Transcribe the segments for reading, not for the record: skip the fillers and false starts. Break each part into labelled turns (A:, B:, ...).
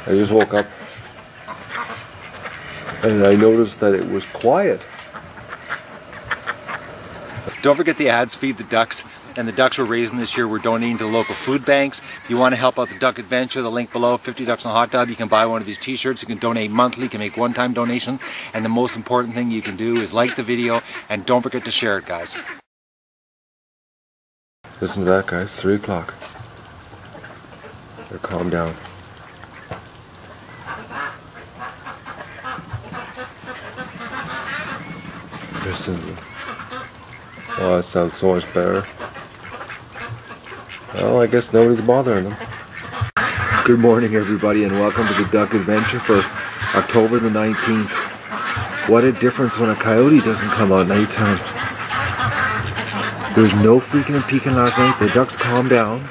A: I just woke up and I noticed that it was quiet.
B: Don't forget the ads, feed the ducks. And the ducks we're raising this year, we're donating to the local food banks. If you want to help out the Duck Adventure, the link below, 50 Ducks in a Hot Tub, you can buy one of these t-shirts. You can donate monthly, you can make one-time donation. And the most important thing you can do is like the video and don't forget to share it, guys.
A: Listen to that, guys, 3 o'clock. They're calmed down. Listen. Oh, that sounds so much better. Well, I guess nobody's bothering them. Good morning, everybody, and welcome to the Duck Adventure for October the 19th. What a difference when a coyote doesn't come out nighttime. There was no freaking and peeking last night. The ducks calmed down.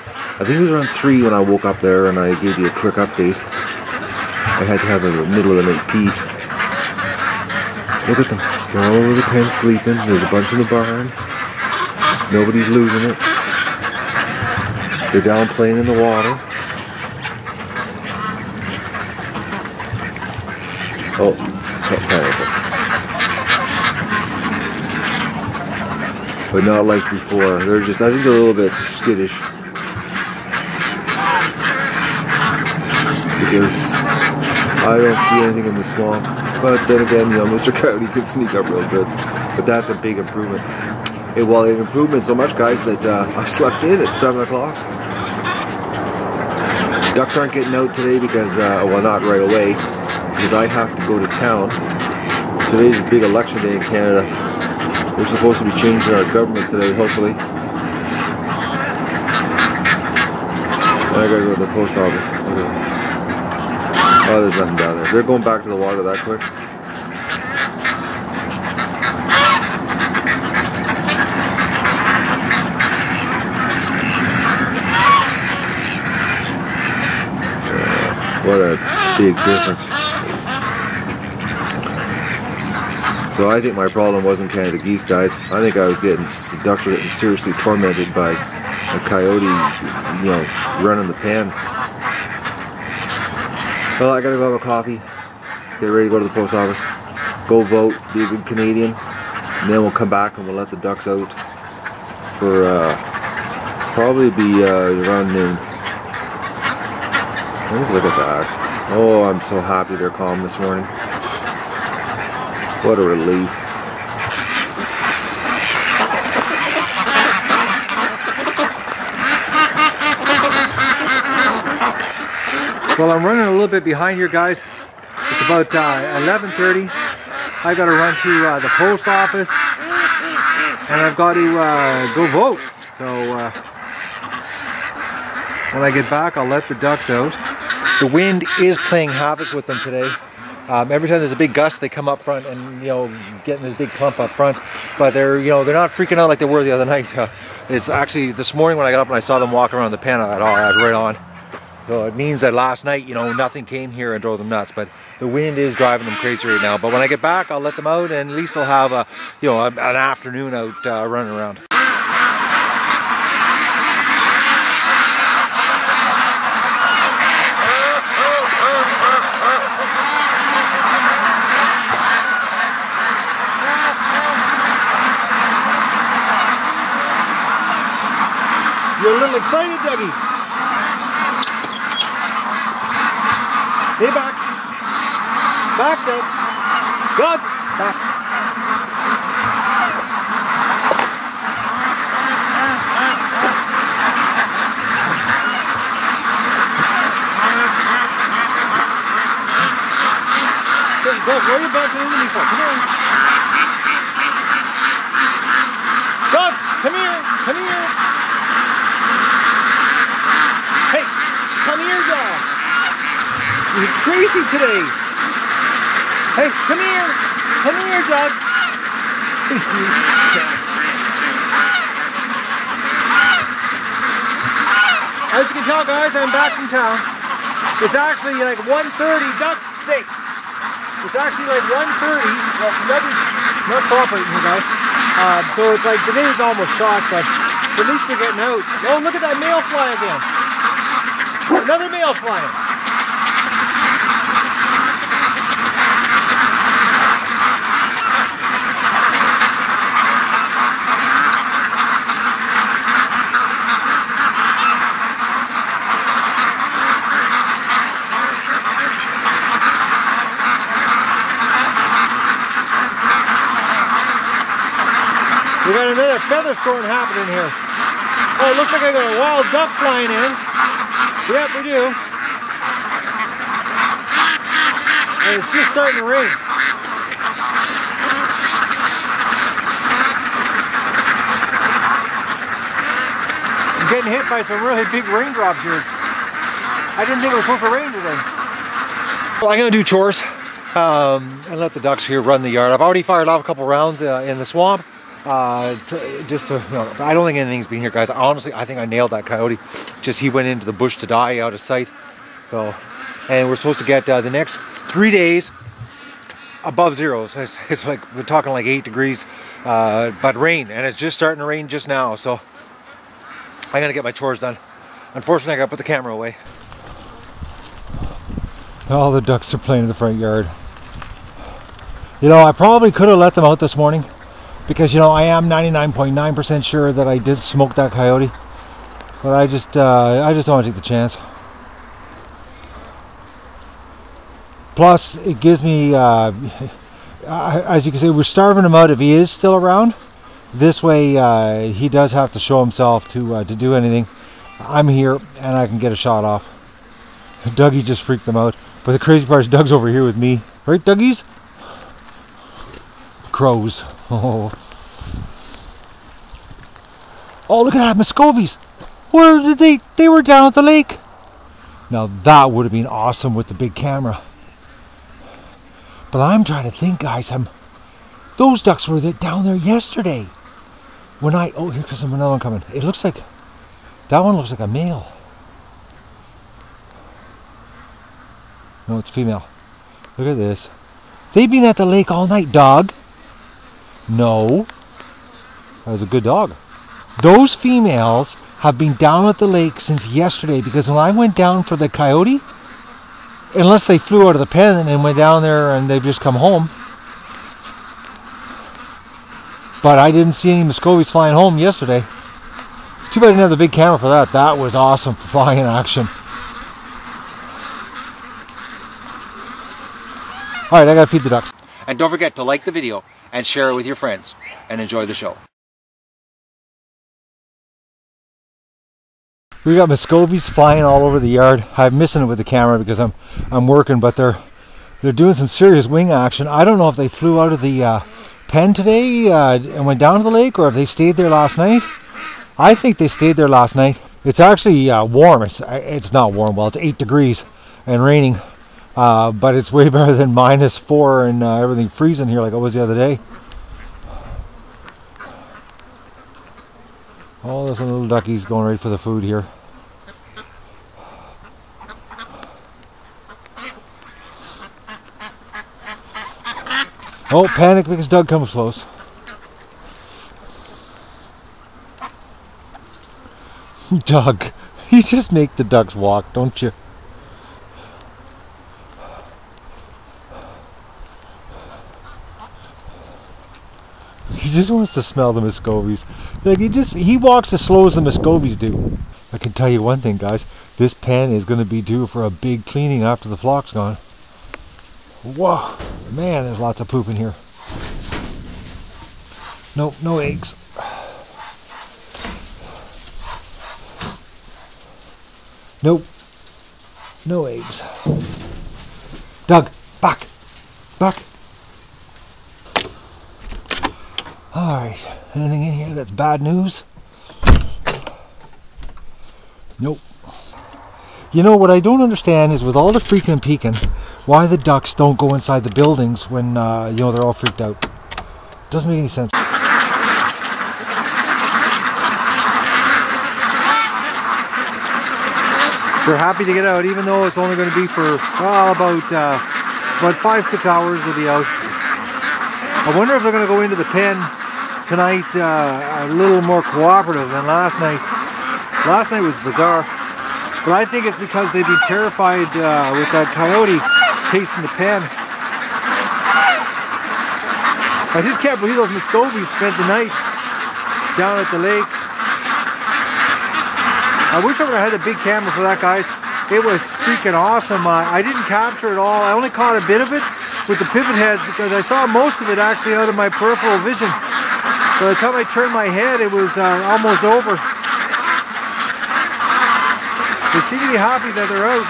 A: I think it was around 3 when I woke up there and I gave you a quick update. I had to have a middle of the night pee. Look at them. They're all over the pen sleeping. There's a bunch in the barn. Nobody's losing it. They're down playing in the water. Oh, something panicking. But not like before. They're just, I think they're a little bit skittish. Because I don't see anything in the swamp. But then again, you know, Mr. Coyote could sneak up real good. But that's a big improvement. Well, an improvement so much, guys, that I slept in at 7 o'clock. Ducks aren't getting out today because, well, not right away, because I have to go to town. Today's a big election day in Canada. We're supposed to be changing our government today, hopefully. I gotta go to the post office. Okay. Oh, there's nothing down there. They're going back to the water that quick. What a big difference. So I think my problem wasn't Canada geese, guys. I think I was getting, the ducks were getting seriously tormented by a coyote, you know, running the pen. Well, I gotta go have a coffee, get ready to go to the post office, go vote, be a good Canadian, and then we'll come back and we'll let the ducks out for probably be around noon. Let's look at that. Oh, I'm so happy they're calm this morning. What a relief.
B: Well, I'm running a little bit behind here, guys. It's about 11:30. I got to run to the post office, and I've got to go vote. So when I get back, I'll let the ducks out. The wind is playing havoc with them today. Every time there's a big gust, they come up front and, you know, getting this big clump up front. But they're, you know, they're not freaking out like they were the other night. It's actually this morning when I got up and I saw them walk around the pen. I thought, oh, that's right on. So it means that last night, you know, nothing came here and drove them nuts. But the wind is driving them crazy right now. But when I get back, I'll let them out, and at least they'll have a, you know, an afternoon out running around. You're a little excited, Dougie. Stay back. Back, Doug. Doug, back. Doug, where are you bouncing into me for? Come on. Doug, come here. Come here. Hey, come here, dog. You're crazy today. Hey, come here. Come here, dog. As you can tell, guys, I'm back from town. It's actually like 1:30 duck steak. It's actually like 1:30. Well, nothing's not cooperating here, guys. So it's like the day's almost shot, but at least they're getting out. Oh, look at that male fly again. Another male flying. We got another feather storm happening here. Oh, it looks like I got a wild duck flying in. Yep, we do. And it's just starting to rain. I'm getting hit by some really big raindrops here. I didn't think it was supposed to rain today. Well, I'm gonna do chores and let the ducks here run the yard. I've already fired off a couple rounds in the swamp. I don't think anything's been here, guys. Honestly, I think I nailed that coyote. Just he went into the bush to die out of sight. So, and we're supposed to get the next 3 days above zero. So it's like we're talking like 8 degrees, but rain, and it's just starting to rain just now. So I gotta get my chores done. Unfortunately, I gotta put the camera away. All the ducks are playing in the front yard. You know, I probably could have let them out this morning, because, you know, I am 99.9% sure that I did smoke that coyote. But I just don't want to take the chance. Plus, it gives me, as you can see, we're starving him out if he is still around. This way, he does have to show himself to do anything. I'm here, and I can get a shot off. Dougie just freaked them out. But the crazy part is Doug's over here with me. Right, Dougies? Crows. Oh, look at that, Muscovies. Where did they were down at the lake. Now that would have been awesome with the big camera. But I'm trying to think, guys, those ducks were down there yesterday. Oh, here comes another one coming. It looks like, that one looks like a male. No, it's female. Look at this. They've been at the lake all night, dog. No. That was a good dog. Those females have been down at the lake since yesterday, because when I went down for the coyote, unless they flew out of the pen and went down there and they've just come home. But I didn't see any Muscovies flying home yesterday. It's too bad I didn't have the big camera for that. That was awesome flying action. Alright, I gotta feed the ducks. And don't forget to like the video and share it with your friends. And enjoy the show. We got Muscovies flying all over the yard. I'm missing it with the camera because I'm working, but they're doing some serious wing action. I don't know if they flew out of the pen today and went down to the lake, or if they stayed there last night. I think they stayed there last night. It's actually warm. It's not warm. Well, it's 8 degrees and raining. But it's way better than -4 and everything freezing here like it was the other day. All those little duckies going right for the food here. Oh, panic because Doug comes close. Doug, you just make the ducks walk, don't you? He just wants to smell the Muscovies. Like he walks as slow as the Muscovies do. I can tell you one thing, guys. This pen is going to be due for a big cleaning after the flock's gone. Whoa, man, there's lots of poop in here. Nope, no eggs. Nope, no eggs. Doug, back, back. Alright, anything in here that's bad news? Nope. You know, what I don't understand is, with all the freaking and peeking, why the ducks don't go inside the buildings when, you know, they're all freaked out. Doesn't make any sense. They're happy to get out, even though it's only going to be for, well, about 5-6 hours they'll be out. I wonder if they're going to go into the pen tonight a little more cooperative than last night. Last night was bizarre, but I think it's because they'd be terrified with that coyote pacing the pen. I just can't believe those Muscovies spent the night down at the lake. I wish I would have had a big camera for that, guys. It was freaking awesome. I didn't capture it all. I only caught a bit of it with the pivot heads because I saw most of it actually out of my peripheral vision. By the time I turned my head, it was almost over. They seem to be happy that they're out.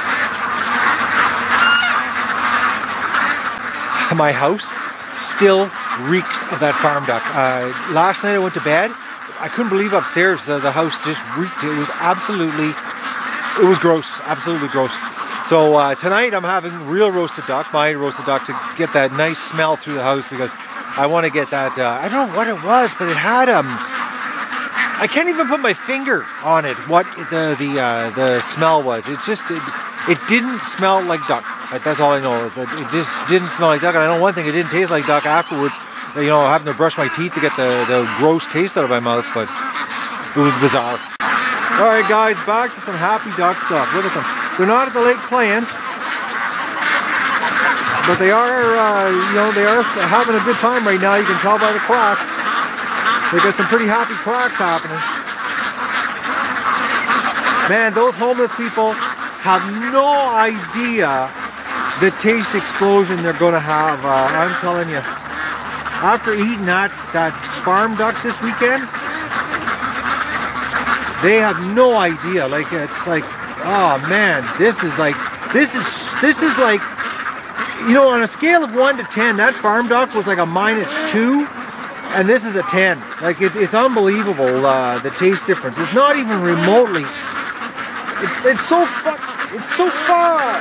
B: My house still reeks of that farm duck. Last night I went to bed. I couldn't believe upstairs the house just reeked. It was gross, absolutely gross. So tonight I'm having real roasted duck, my roasted duck, to get that nice smell through the house, because I want to get that, I don't know what it was, but it had, I can't even put my finger on it, what the smell was. It just, it didn't smell like duck. That's all I know, is that it just didn't smell like duck. And I know one thing, it didn't taste like duck afterwards. You know, having to brush my teeth to get the gross taste out of my mouth, but it was bizarre. All right, guys, back to some happy duck stuff. Look at them. They're not at the lake playing, but they are, you know, they are having a good time right now. You can tell by the quack. They got some pretty happy quacks happening. Man, those homeless people have no idea the taste explosion they're going to have. I'm telling you. After eating that farm duck this weekend, they have no idea. Like, it's like, oh man, this is like, you know, on a scale of 1 to 10, that farm duck was like a -2, and this is a 10. Like, it's unbelievable, the taste difference. It's not even remotely. It's so far.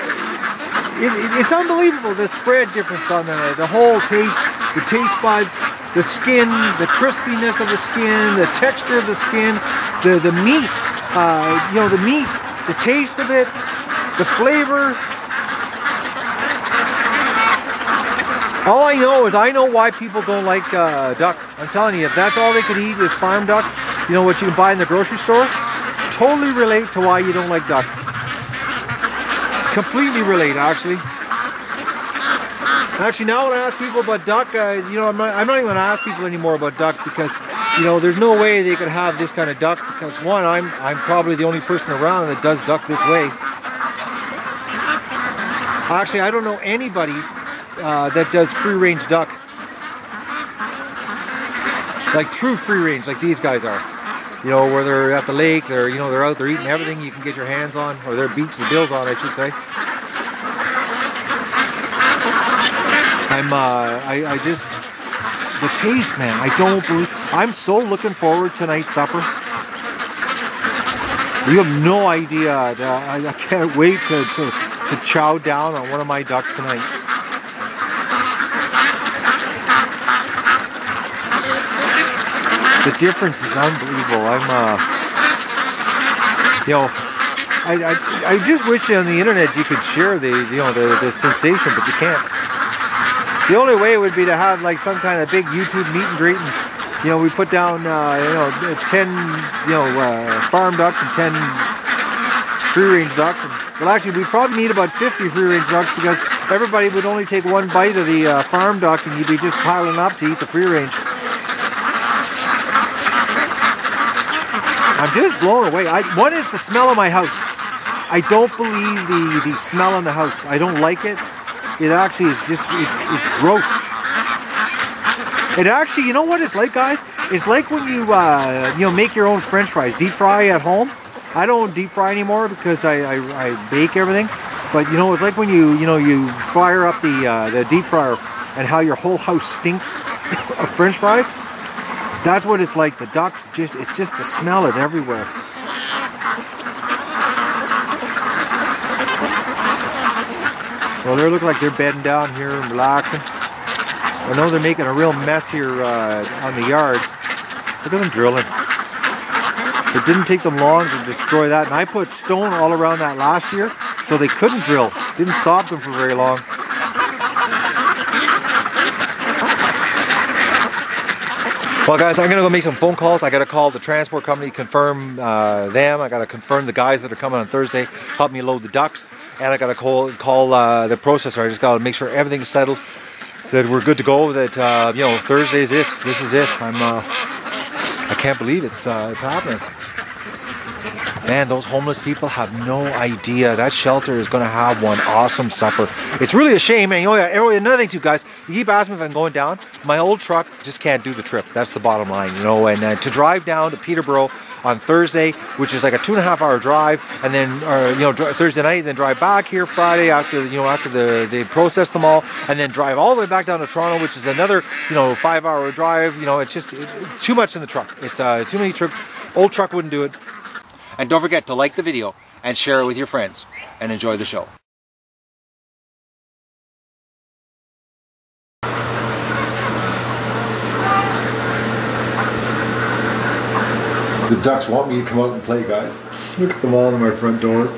B: It's unbelievable, the spread difference on the whole taste, the taste buds, the skin, the crispiness of the skin, the texture of the skin, the meat, you know, the meat, the taste of it, the flavor. All I know is I know why people don't like duck. I'm telling you, if that's all they could eat is farm duck, you know, what you can buy in the grocery store, totally relate to why you don't like duck. Completely relate, actually. Actually, now when I ask people about duck, you know, I'm not even going to ask people anymore about duck, because, you know, there's no way they could have this kind of duck, because one, I'm probably the only person around that does duck this way. Actually, I don't know anybody that does free-range duck, like true free-range, like these guys are. You know, where they're at the lake, they're, you know, they're out there eating everything you can get your hands on, or their beaks and bills on, I should say. I just, the taste, man, I don't believe, I'm so looking forward to tonight's supper. You have no idea, I can't wait to chow down on one of my ducks tonight. The difference is unbelievable. You know, I just wish on the internet you could share the sensation, but you can't. The only way would be to have like some kind of big YouTube meet and greet, and, you know, we put down, you know, 10, you know, farm ducks and 10 free-range ducks. And, well, actually, we probably need about 50 free-range ducks, because everybody would only take one bite of the farm duck, and you'd be just piling up to eat the free-range. I'm just blown away. One is the smell of my house. I don't believe the smell in the house. I don't like it. It actually is just, it's gross. It actually, you know what it's like, guys? It's like when you, you know, make your own French fries, deep fry at home. I don't deep fry anymore because I bake everything. But you know, it's like when you fire up the deep fryer, and how your whole house stinks of French fries. That's what it's like. The duck, it's just the smell is everywhere. Well, they look like they're bedding down here and relaxing. I know they're making a real mess here on the yard. Look at them drilling. It didn't take them long to destroy that, and I put stone all around that last year, so they couldn't drill. Didn't stop them for very long. Well, guys, I'm gonna go make some phone calls. I gotta call the transport company, confirm them. I gotta confirm the guys that are coming on Thursday, help me load the ducks, and I gotta call the processor. I just gotta make sure everything's settled, that we're good to go. That you know, Thursday's it. This is it. I can't believe it's happening. Man, those homeless people have no idea. That shelter is going to have one awesome supper. It's really a shame. And another thing too, guys, you keep asking me if I'm going down. My old truck just can't do the trip. That's the bottom line, and to drive down to Peterborough on Thursday, which is like a 2.5-hour drive, and then Thursday night, then drive back here Friday after they process them all, and then drive all the way back down to Toronto, which is another 5-hour drive. It's just too much in the truck. It's too many trips. Old truck wouldn't do it. And don't forget to like the video and share it with your friends, and enjoy the show. The ducks want me to come out and play, guys. Look at them all in my front door.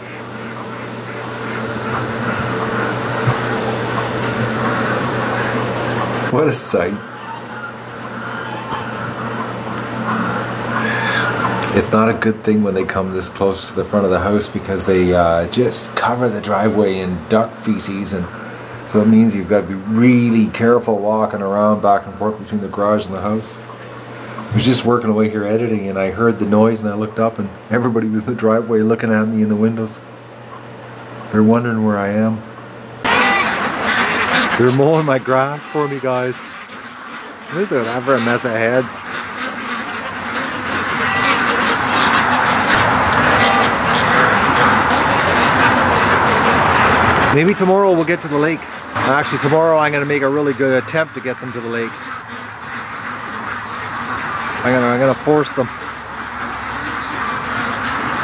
B: What a sight. It's not a good thing when they come this close to the front of the house, because they just cover the driveway in duck feces, and so it means you've got to be really careful walking around back and forth between the garage and the house. I was just working away here editing, and I heard the noise, and I looked up, and everybody was in the driveway looking at me in the windows. They're wondering where I am. They're mowing my grass for me, guys. What is it ever a mess of heads? Maybe tomorrow we'll get to the lake. Actually, tomorrow I'm going to make a really good attempt to get them to the lake. I'm gonna force them.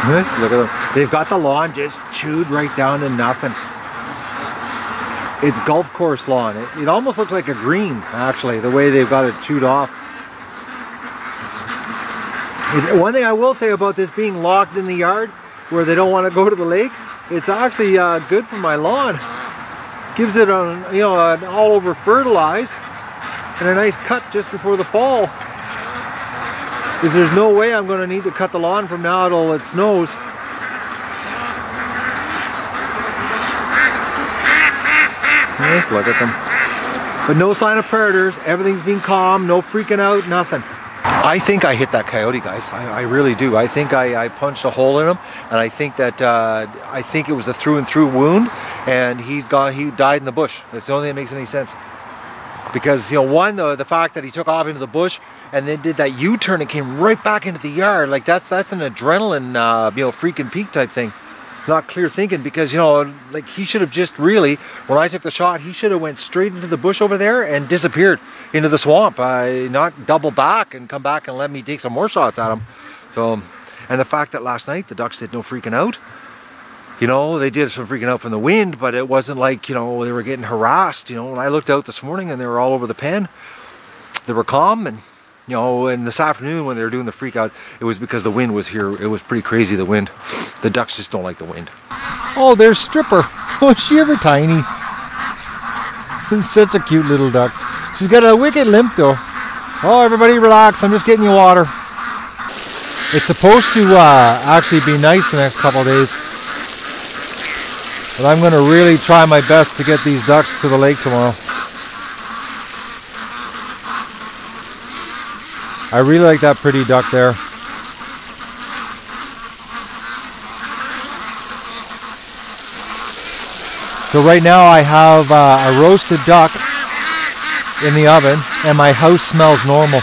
B: Yes, look at them. They've got the lawn just chewed right down to nothing. It's golf course lawn. It almost looks like a green, actually, the way they've got it chewed off. One thing I will say about this being locked in the yard, where they don't want to go to the lake, it's actually good for my lawn. Gives it an all over fertilize and a nice cut just before the fall. Because there's no way I'm going to need to cut the lawn from now till it snows. Just look at them. But no sign of predators. Everything's been calm. No freaking out. Nothing. I think I hit that coyote, guys. I really do. I think I punched a hole in him, and I think that I think it was a through and through wound, and he died in the bush. That's the only thing that makes any sense. Because one, the fact that he took off into the bush and then did that U-turn and came right back into the yard, like that's an adrenaline freaking peak type thing. It's not clear thinking, because like he should have just really, when I took the shot, he should have went straight into the bush over there and disappeared into the swamp, not double back and come back and let me take some more shots at him. So, and the fact that last night the ducks did no freaking out. They did some freaking out from the wind, but it wasn't like, they were getting harassed. When I looked out this morning and they were all over the pen, they were calm. And, and this afternoon when they were doing the freak out, it was because the wind was here. It was pretty crazy, the wind. The ducks just don't like the wind. Oh, there's Stripper. Oh, is she ever tiny? Such a cute little duck. She's got a wicked limp though. Oh, everybody relax. I'm just getting you water. It's supposed to actually be nice the next couple of days. But I'm going to really try my best to get these ducks to the lake tomorrow. I really like that pretty duck there. So right now I have a roasted duck in the oven, and my house smells normal.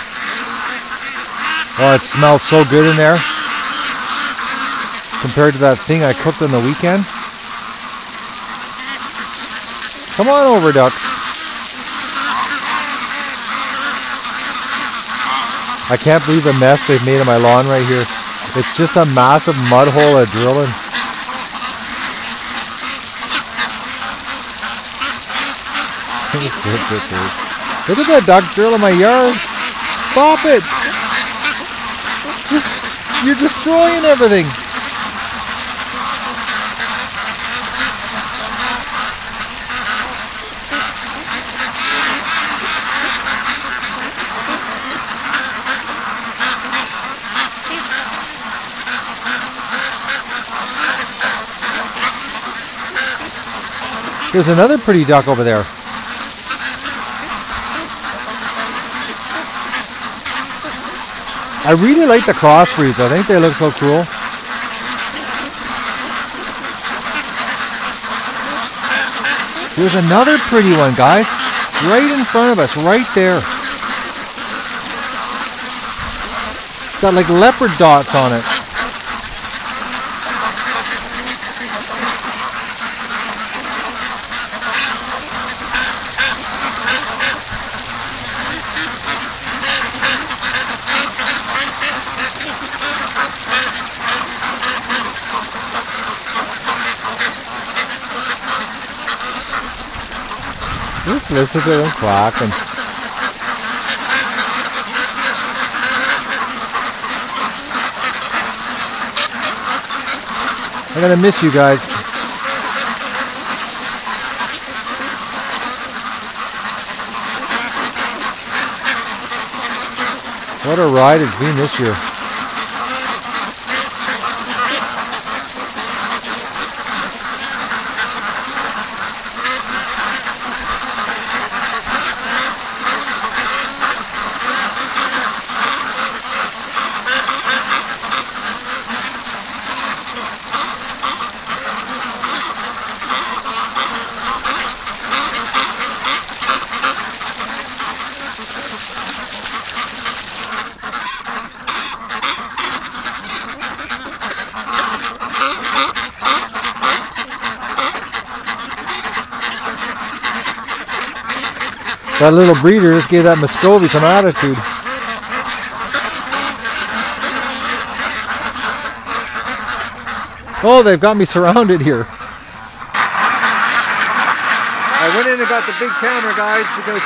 B: Oh, it smells so good in there compared to that thing I cooked on the weekend. Come on over, ducks. I can't believe the mess they've made of my lawn right here. It's just a massive mud hole of drilling. Look at that duck drill in my yard. Stop it. You're destroying everything. There's another pretty duck over there. I really like the crossbreeds. I think they look so cool. There's another pretty one, guys. Right in front of us, right there. It's got like leopard dots on it. Just listen to them quacking. I'm gonna miss you guys. What a ride it's been this year. That little breeder just gave that Muscovy some attitude. Oh, they've got me surrounded here. I went in and got the big camera, guys, because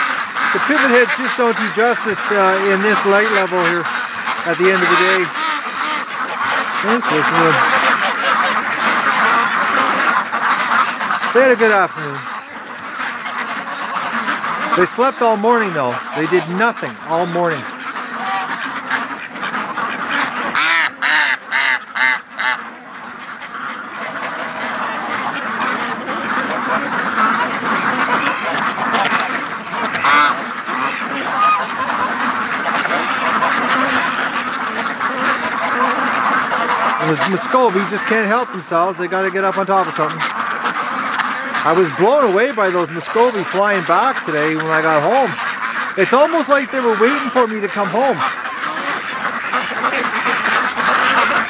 B: the pivot heads just don't do justice in this light level here at the end of the day. Let's listen to them. They had a good afternoon. They slept all morning though. They did nothing all morning. And this Muscovy just can't help themselves. They got to get up on top of something. I was blown away by those Muscovy flying back today when I got home. It's almost like they were waiting for me to come home.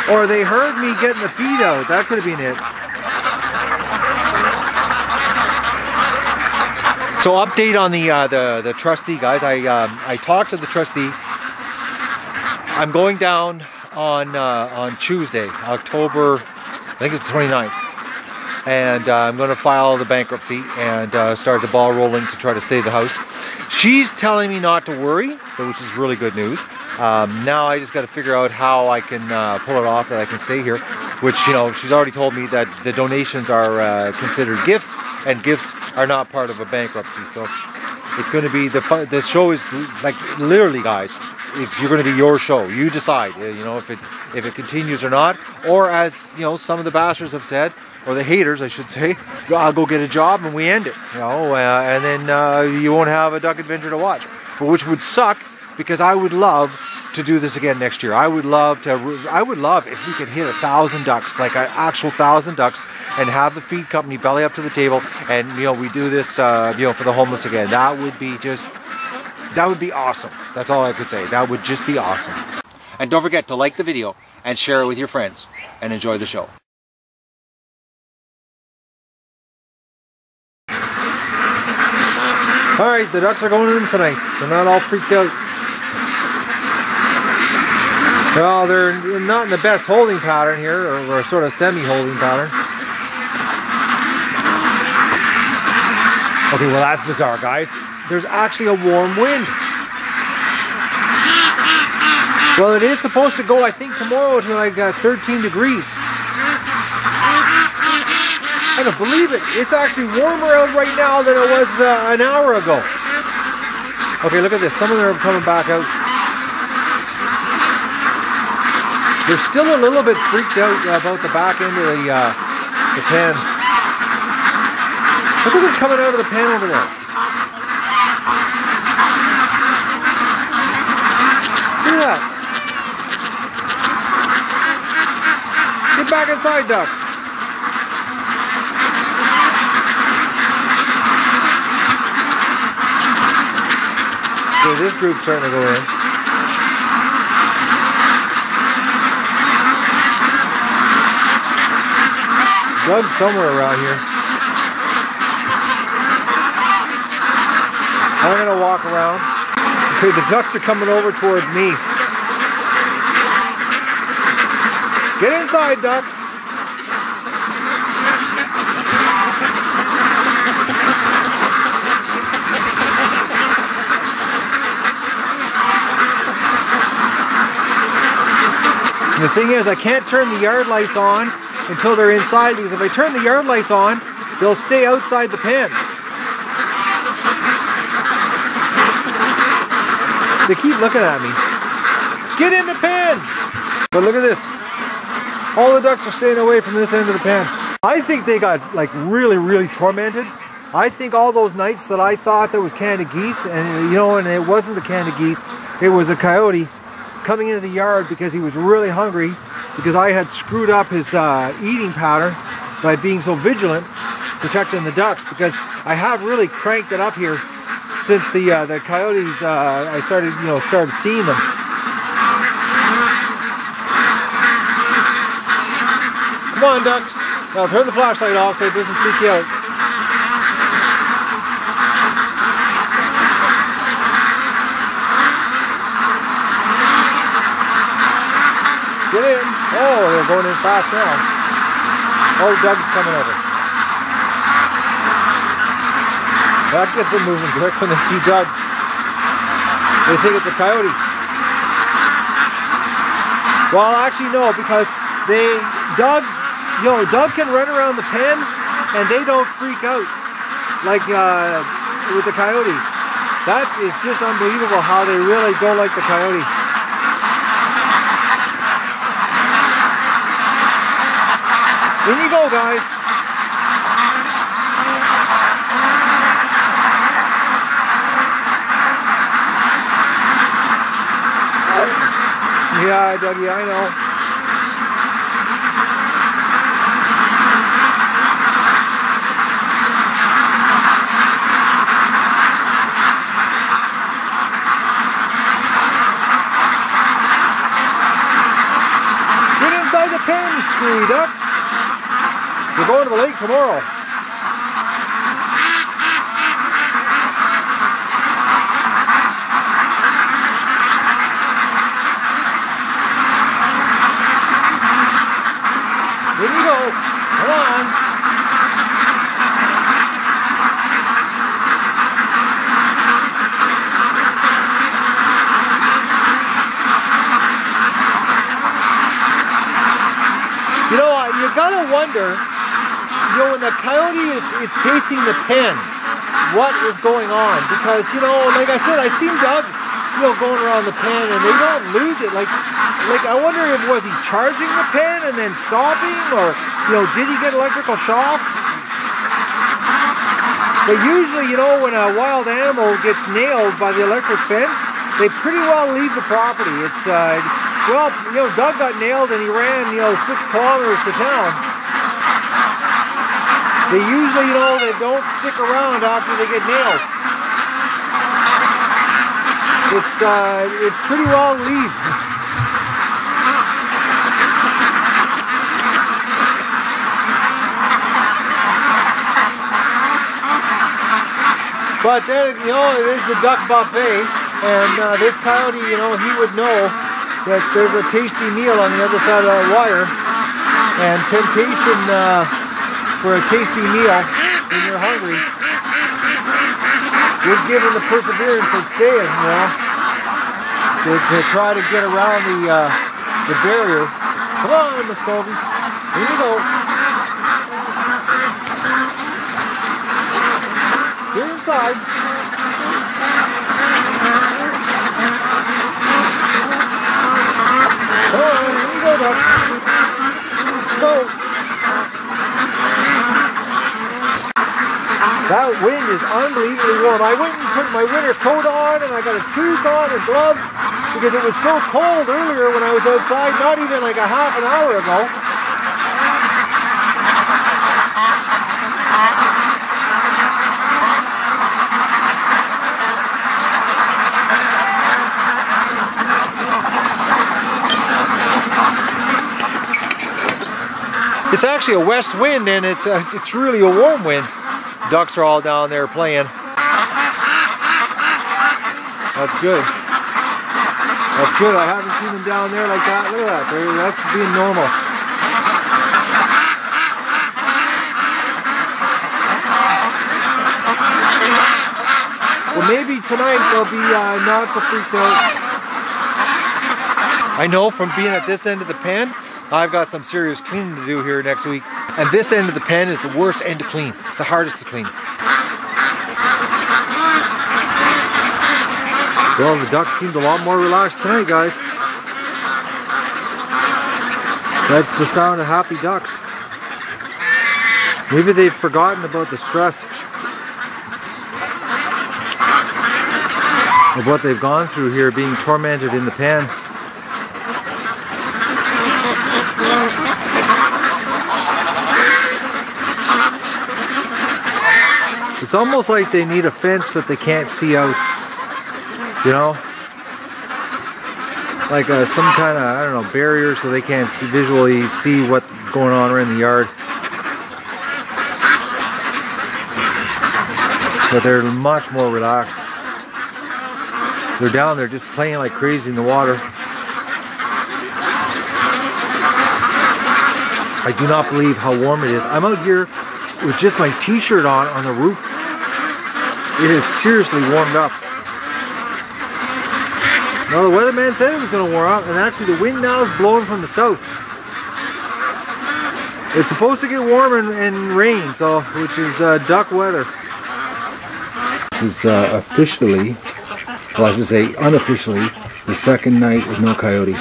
B: Or they heard me getting the feed out. That could have been it. So update on the trustee, guys. I talked to the trustee. I'm going down on Tuesday, October, I think it's the 29th. And I'm going to file the bankruptcy and start the ball rolling to try to save the house. She's telling me not to worry, which is really good news. Now I just got to figure out how I can pull it off, that I can stay here. Which, you know, she's already told me that the donations are considered gifts, and gifts are not part of a bankruptcy. So it's going to be the show is like literally, guys. You're going to be your show. You decide, you know, if it continues or not. Or as you know, some of the bashers have said, or the haters, I should say, I'll go get a job and we end it, you know, and then you won't have a duck adventure to watch. But which would suck, because I would love to do this again next year. I would love if we could hit 1,000 ducks, like an actual 1,000 ducks, and have the feed company belly up to the table, and you know, we do this, you know, for the homeless again. That would be awesome. That's all I could say. That would just be awesome. And don't forget to like the video and share it with your friends, and enjoy the show. Alright, the ducks are going in tonight. They're not all freaked out. Well, they're not in the best holding pattern here, or sort of semi-holding pattern. Okay, well that's bizarre, guys. There's actually a warm wind. Well, it is supposed to go, I think, tomorrow to like 13 degrees. I don't believe it. It's actually warmer out right now than it was an hour ago. Okay, look at this. Some of them are coming back out. They're still a little bit freaked out about the back end of the pen. Look at them coming out of the pen over there. Look at that. Get back inside, ducks. Okay, this group's starting to go in. Doug's somewhere around here. I'm gonna walk around. Okay, the ducks are coming over towards me. Get inside, ducks. And the thing is, I can't turn the yard lights on until they're inside, because if I turn the yard lights on, they'll stay outside the pen. They keep looking at me. Get in the pen! But look at this. All the ducks are staying away from this end of the pen. I think they got like really tormented. I think all those nights that I thought there was Canada geese, and you know, and it wasn't the Canada geese, it was a coyote coming into the yard because he was really hungry, because I had screwed up his eating pattern by being so vigilant protecting the ducks, because I have really cranked it up here since the coyotes, I started seeing them. Come on, ducks. Now turn the flashlight off so it doesn't freak you out. Get in. Oh, they're going in fast now. Oh, Doug's coming over. That gets them moving quick when they see Doug. They think it's a coyote. Well, actually no, because Doug can run around the pen and they don't freak out like with the coyote. That is just unbelievable how they really don't like the coyote. In you go, guys. Yeah, Dougie, I know. Get inside the pen, you screwy ducks. We're going to the lake tomorrow. Here you go. Come on. You know, you gotta wonder, when the coyote is pacing the pen, what is going on? Because, like I said, I've seen Doug, going around the pen and they don't lose it. Like I wonder if was he charging the pen and then stopping, or did he get electrical shocks? But usually, when a wild animal gets nailed by the electric fence, they pretty well leave the property. It's Doug got nailed and he ran 6 kilometers to town. They usually, they don't stick around after they get nailed. It's pretty well leave. But then, it is the duck buffet, and this coyote, he would know that there's a tasty meal on the other side of that wire, and temptation for a tasty meal when you're hungry would give him the perseverance of staying, to try to get around the barrier. Come on, Muscovies. Here you go. Get inside. Come on, here you go, Duck. Let's go. That wind is unbelievably warm. I went and put my winter coat on, and I got a toque on and gloves because it was so cold earlier when I was outside, not even like a half an hour ago. It's actually a west wind, and it's really a warm wind. Ducks are all down there playing. That's good. That's good. I haven't seen them down there like that. Look at that. That's being normal. Well, maybe tonight they'll be not so freaked out. I know from being at this end of the pen, I've got some serious cleaning to do here next week. And this end of the pen is the worst end to clean. It's the hardest to clean. Well, the ducks seemed a lot more relaxed tonight, guys. That's the sound of happy ducks. Maybe they've forgotten about the stress of what they've gone through here, being tormented in the pen. It's almost like they need a fence that they can't see out. You know, like some kind of, I don't know, barrier so they can't visually see what's going on around the yard. But they're much more relaxed. They're down there just playing like crazy in the water. I do not believe how warm it is. I'm out here with just my t-shirt on the roof. It is seriously warmed up. Now the weatherman said it was going to warm up, and actually the wind now is blowing from the south. It's supposed to get warm and rain, so which is duck weather. This is officially, well, I should say unofficially, the second night with no coyote.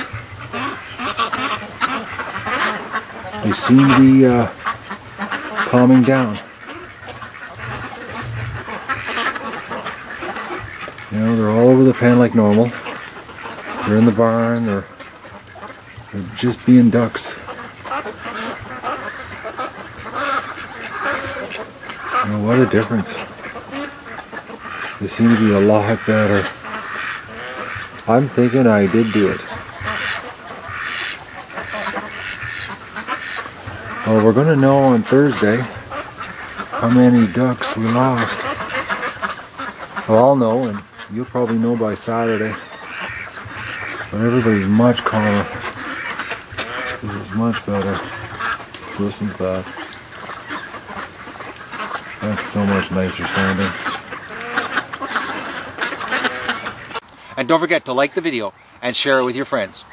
B: They seem to be calming down. You know, they're all over the pen like normal. They're in the barn, they're just being ducks. You know, what a difference. They seem to be a lot better. I'm thinking I did do it. Well, we're going to know on Thursday how many ducks we lost. Well, I'll know, and you'll probably know by Saturday. But everybody's much calmer. It is much better. So listen to that. That's so much nicer sounding. And don't forget to like the video and share it with your friends.